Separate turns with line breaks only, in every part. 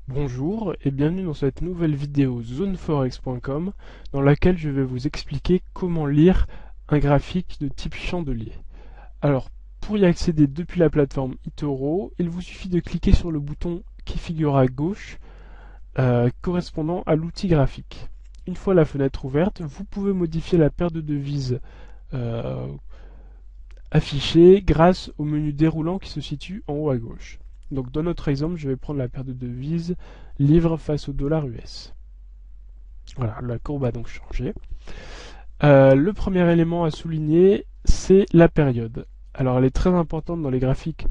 Bonjour et bienvenue dans cette nouvelle vidéo zoneforex.com dans laquelle je vais vous expliquer comment lire un graphique de type chandelier. Alors pour y accéder depuis la plateforme eToro, il vous suffit de cliquer sur le bouton qui figure à gauche correspondant à l'outil graphique. Une fois la fenêtre ouverte, vous pouvez modifier la paire de devises affichée grâce au menu déroulant qui se situe en haut à gauche. Donc dans notre exemple, je vais prendre la paire de devises livre face au dollar US. Voilà, la courbe a donc changé. Le premier élément à souligner, c'est la période. Alors elle est très importante dans les graphiques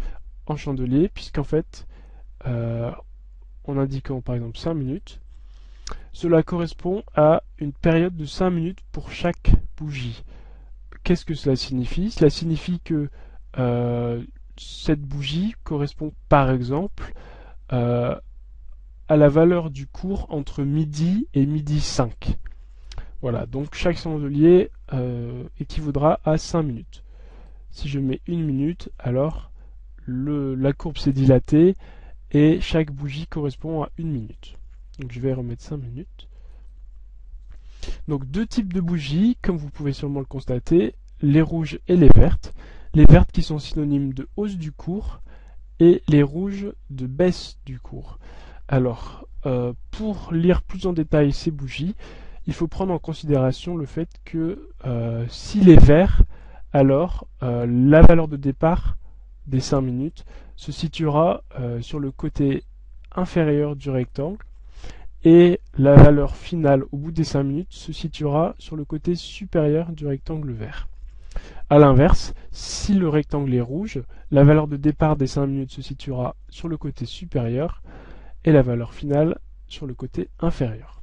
en chandelier, puisqu'en fait, en indiquant par exemple 5 minutes, cela correspond à une période de 5 minutes pour chaque bougie. Qu'est-ce que cela signifie? Cela signifie que cette bougie correspond par exemple à la valeur du cours entre midi et midi 5. Voilà, donc chaque chandelier équivaudra à 5 minutes. Si je mets 1 minute, alors la courbe s'est dilatée et chaque bougie correspond à 1 minute. Donc je vais remettre 5 minutes. Donc deux types de bougies, comme vous pouvez sûrement le constater, les rouges et les vertes. Les vertes qui sont synonymes de hausse du cours et les rouges de baisse du cours. Alors, pour lire plus en détail ces bougies, il faut prendre en considération le fait que s'il est vert, alors la valeur de départ des 5 minutes se situera sur le côté inférieur du rectangle et la valeur finale au bout des 5 minutes se situera sur le côté supérieur du rectangle vert. A l'inverse, si le rectangle est rouge, la valeur de départ des 5 minutes se situera sur le côté supérieur et la valeur finale sur le côté inférieur.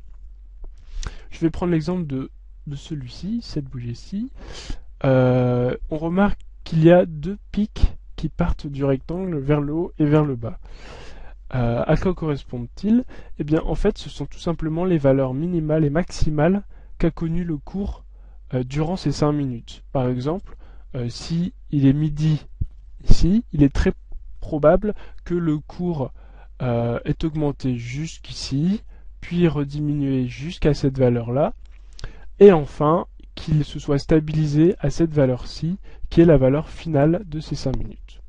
Je vais prendre l'exemple de celui-ci, cette bougie-ci. On remarque qu'il y a deux pics qui partent du rectangle vers le haut et vers le bas. À quoi correspondent-ils? Eh bien, en fait, ce sont tout simplement les valeurs minimales et maximales qu'a connu le cours durant ces 5 minutes. Par exemple, si il est midi ici, il est très probable que le cours est augmenté jusqu'ici, puis rediminué jusqu'à cette valeur-là, et enfin qu'il se soit stabilisé à cette valeur-ci, qui est la valeur finale de ces 5 minutes.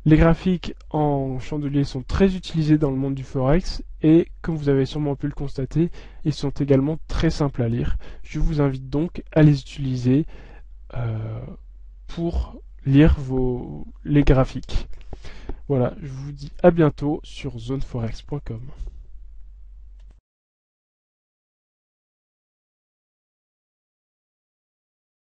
Les graphiques en chandelier sont très utilisés dans le monde du Forex et, comme vous avez sûrement pu le constater, ils sont également très simples à lire. Je vous invite donc à les utiliser pour lire les graphiques. Voilà, je vous dis à bientôt sur zoneforex.com.